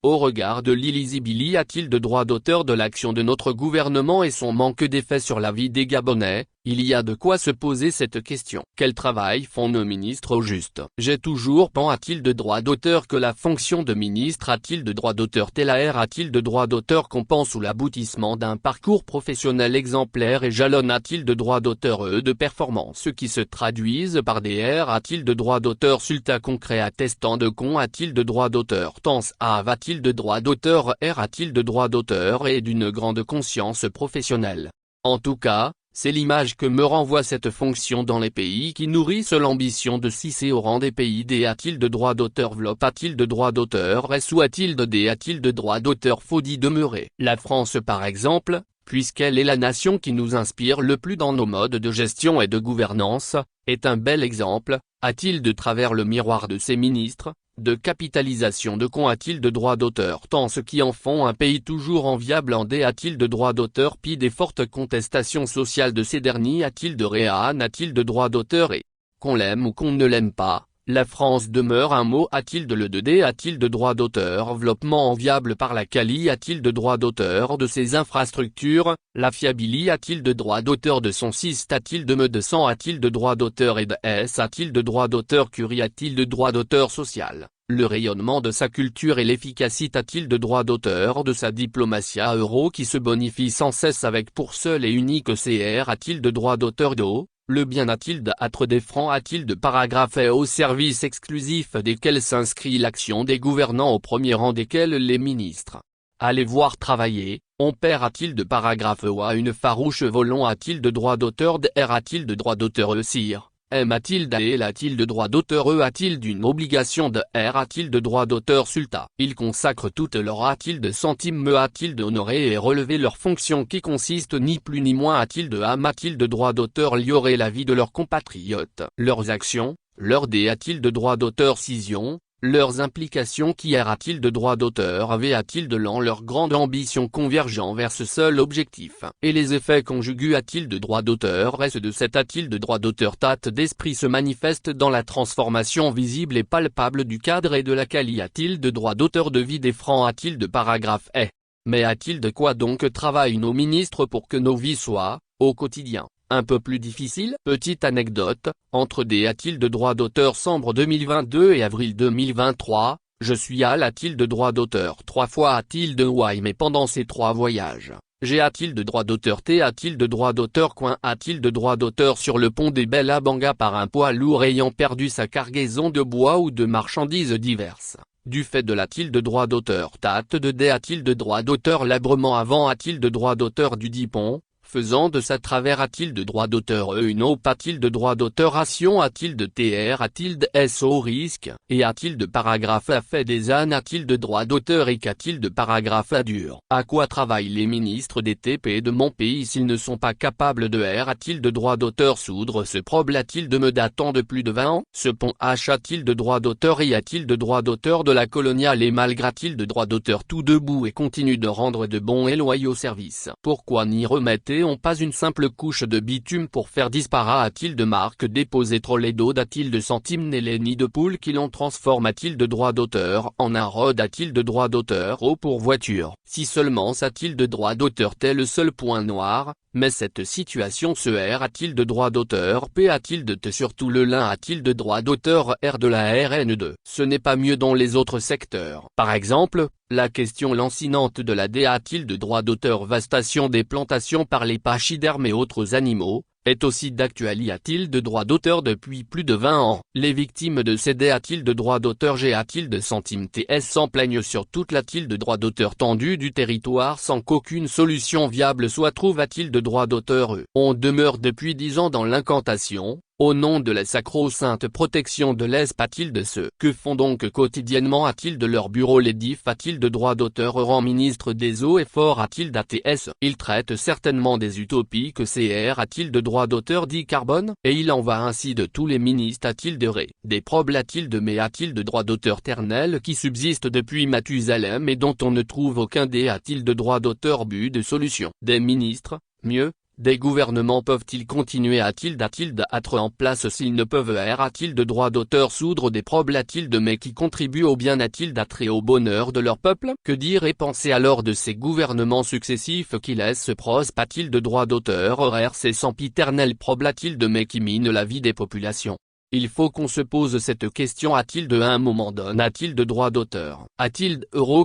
Au regard de l'illisibilité, y a-t-il de droit d'auteur de l'action de notre gouvernement et son manque d'effet sur la vie des Gabonais? Il y a de quoi se poser cette question. Quel travail font nos ministres au juste? J'ai toujours pensé, a-t-il de droit d'auteur que la fonction de ministre? A-t-il de droit d'auteur TLR? A-t-il de droit d'auteur qu'on pense sous l'aboutissement d'un parcours professionnel exemplaire et jalonne? A-t-il de droit d'auteur de performance qui se traduisent par des R? A-t-il de droit d'auteur sulta concret attestant de con? A-t-il de droit d'auteur tense ave? A-t-il de droit d'auteur R? A-t-il de droit d'auteur et d'une grande conscience professionnelle? En tout cas, c'est l'image que me renvoie cette fonction dans les pays qui nourrissent l'ambition de s'hisser au rang des pays D. A-t-il de droit d'auteur VLOP? A-t-il de droit d'auteur S ou a-t-il de D? A-t-il de droit d'auteur faut d'y demeurer? La France par exemple, puisqu'elle est la nation qui nous inspire le plus dans nos modes de gestion et de gouvernance, est un bel exemple. A-t-il de travers le miroir de ses ministres, de capitalisation de con? A-t-il de droit d'auteur tant ceux qui en font un pays toujours enviable en D? A-t-il de droit d'auteur pis des fortes contestations sociales de ces derniers? A-t-il de réan? A-t-il de droit d'auteur et, qu'on l'aime ou qu'on ne l'aime pas, la France demeure un mot? A-t-il de le D? A-t-il de droit d'auteur développement enviable par la quali? A-t-il de droit d'auteur de ses infrastructures, la fiabilité? A-t-il de droit d'auteur de son siste? A-t-il de me de sang? A-t-il de droit d'auteur et de S? A-t-il de droit d'auteur curie? A-t-il de droit d'auteur social, le rayonnement de sa culture et l'efficacité? A-t-il de droit d'auteur de sa diplomatie à euro qui se bonifie sans cesse avec pour seul et unique CR? A-t-il de droit d'auteur d'eau, le bien? A-t-il d'être des francs? A-t-il de paragraphes et au service exclusif desquels s'inscrit l'action des gouvernants au premier rang desquels les ministres? Allez voir travailler, on perd. A-t-il de paragraphe E à une farouche volon? A-t-il de droit d'auteur de R? A-t-il de droit d'auteur E sire? M a-t-il d'A-L? A-t-il de droit d'auteur E? A-t-il d'une obligation de R? A-t-il de droit d'auteur sulta? Ils consacrent toute leur A-t-il de centimes me? A-t-il d'honorer et relever leur fonction qui consiste ni plus ni moins? A-t-il de âme? A-t-il de droit d'auteur liorer la vie de leurs compatriotes? Leurs actions, leur D? A-t-il de droit d'auteur scission? Leurs implications qui R? A-t-il de droit d'auteur V? A-t-il de leur grande ambition convergent vers ce seul objectif? Et les effets conjugus? A-t-il de droit d'auteur S? De cet a-t-il de droit d'auteur tate d'esprit se manifeste dans la transformation visible et palpable du cadre et de la quali? A-t-il de droit d'auteur de vie des francs? A-t-il de paragraphe E? Mais a-t-il de quoi donc travaillent nos ministres pour que nos vies soient, au quotidien, un peu plus difficile? Petite anecdote, entre des a-t-il de droit d'auteur décembre 2022 et avril 2023, je suis à a-t-il de droit d'auteur 3 fois a-t-il de Y mais pendant ces 3 voyages, j'ai a-t-il de droit d'auteur T? A-t-il de droit d'auteur coin? A-t-il de droit d'auteur sur le pont des Bella Banga par un poids lourd ayant perdu sa cargaison de bois ou de marchandises diverses? Du fait de a-t-il de droit d'auteur tate de D? A-t-il de droit d'auteur labrement avant? A-t-il de droit d'auteur du dit pont, faisant de sa travers? A-t-il de droit d'auteur E une OP? A-t-il de droit d'auteur ration? A-t-il de TR? A-t-il de S au risque? Et a-t-il de paragraphe A fait des ânes? A-t-il de droit d'auteur et qu'a-t-il de paragraphe A dur? À quoi travaillent les ministres des TP de mon pays s'ils ne sont pas capables de R? A-t-il de droit d'auteur soudre ce probe? A-t-il de me datant de plus de 20 ans? Ce pont H a-t-il de droit d'auteur et a-t-il de droit d'auteur de la coloniale et malgré-t-il de droit d'auteur tout debout et continue de rendre de bons et loyaux services? Pourquoi n'y remettez on pas une simple couche de bitume pour faire disparaître? A-t-il de marque déposée trolley d'eau? A-t-il de centimes né les nids de poules qui l'on transforme? A-t-il de droit d'auteur en un rod? A-t-il de droit d'auteur eau pour voiture? Si seulement a-t-il de droit d'auteur tel le seul point noir, mais cette situation se R? A-t-il de droit d'auteur P? A-t-il de T surtout le lin? A-t-il de droit d'auteur R de la RN2? Ce n'est pas mieux dans les autres secteurs. Par exemple, la question lancinante de la D. A-t-il de droit d'auteur vastation des plantations par les pachydermes et autres animaux, est aussi d'actualité? A-t-il de droit d'auteur depuis plus de 20 ans? Les victimes de ces D. A-t-il de droit d'auteur G? A-t-il de centimes TS s'en plaignent sur toute a-t-il de droit d'auteur tendu du territoire sans qu'aucune solution viable soit trouve? A-t-il de droit d'auteur E? On demeure depuis 10 ans dans l'incantation, au nom de la sacro-sainte protection de l'ESP. A-t-il de ce que font donc quotidiennement? A-t-il de leur bureau les DIF? A-t-il de droit d'auteur rang ministre des eaux et forts? A-t-il d'ATS? Il traite certainement des utopies que CR. A-t-il de droit d'auteur dit carbone? Et il en va ainsi de tous les ministres. A-t-il de ré, des probes? A-t-il de mais? A-t-il de droit d'auteur ternel qui subsiste depuis Mathusalem et dont on ne trouve aucun D? A-t-il de droit d'auteur but de solution? Des ministres, mieux, Des gouvernements peuvent-ils continuer à être en place s'ils ne peuvent de droit d'auteur soudre des problèmes mais qui contribuent au bien-être et au bonheur de leur peuple? Que dire et penser alors de ces gouvernements successifs qui laissent de droit d'auteur horaire ces sempiternels problèmes mais qui minent la vie des populations? Il faut qu'on se pose cette question. À un moment donné de droit d'auteur?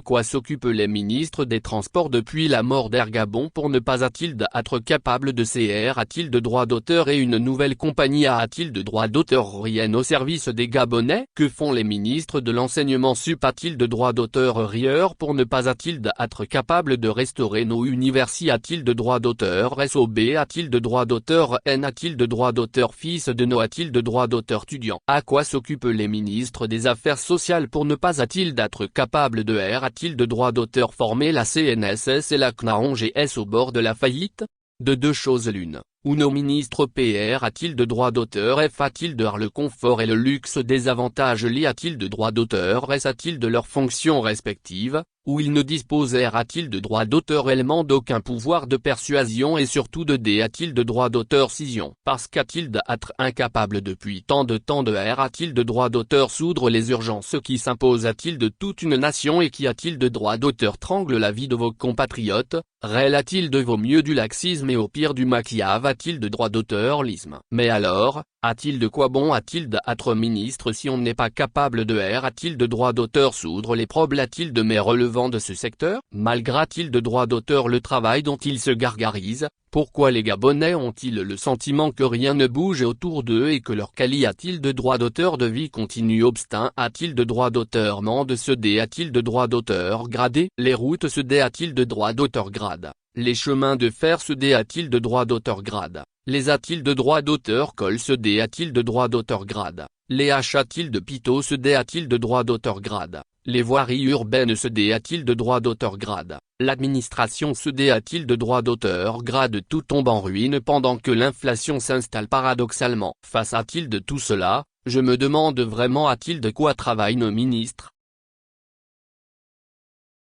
Quoi s'occupent les ministres des Transports depuis la mort d'Ergabon pour ne pas être capable de de droit d'auteur et une nouvelle compagnie de droit d'auteur rien au service des Gabonais? Que font les ministres de l'enseignement sup? De droit d'auteur rieur pour ne pas être capable de restaurer nos universités? De droit d'auteur SOB? De droit d'auteur N? De droit d'auteur fils de No? De droit d'auteur étudiant? À quoi s'occupent les ministres des Affaires sociales pour ne pas être capable de de droit d'auteur former la CNSS et la CNAONGS au bord de la faillite? De deux choses l'une, ou nos ministres de droit d'auteur F le confort et le luxe des avantages liés de droit d'auteur S de leurs fonctions respectives, ou ils ne disposent de droit d'auteur réellement d'aucun pouvoir de persuasion et surtout de de droit d'auteur scission. Parce d'être incapable depuis tant de temps de droit d'auteur soudre les urgences qui s'imposent de toute une nation et qui de droit d'auteur trangle la vie de vos compatriotes, réel de vaut mieux du laxisme et au pire du maquillage de droit d'auteur-lisme. Mais alors, de quoi bon d'être ministre si on n'est pas capable de droit d'auteur soudre les problèmes mais relevant de ce secteur? Malgré de droit d'auteur le travail dont ils se gargarisent, pourquoi les Gabonais ont-ils le sentiment que rien ne bouge autour d'eux et que leur qualité de droit d'auteur de vie continue obstinent? De droit d'auteur mende se de droit d'auteur gradé? Les routes se de droit d'auteur grade? Les chemins de fer se de droit d'auteur grade? Les de droit d'auteur colle se de droit d'auteur grade? Les de pito se de droit d'auteur grade? Les voiries urbaines se de droit d'auteur grade? L'administration se de droit d'auteur grade? Tout tombe en ruine pendant que l'inflation s'installe paradoxalement. Face de tout cela, je me demande vraiment de quoi travaillent nos ministres?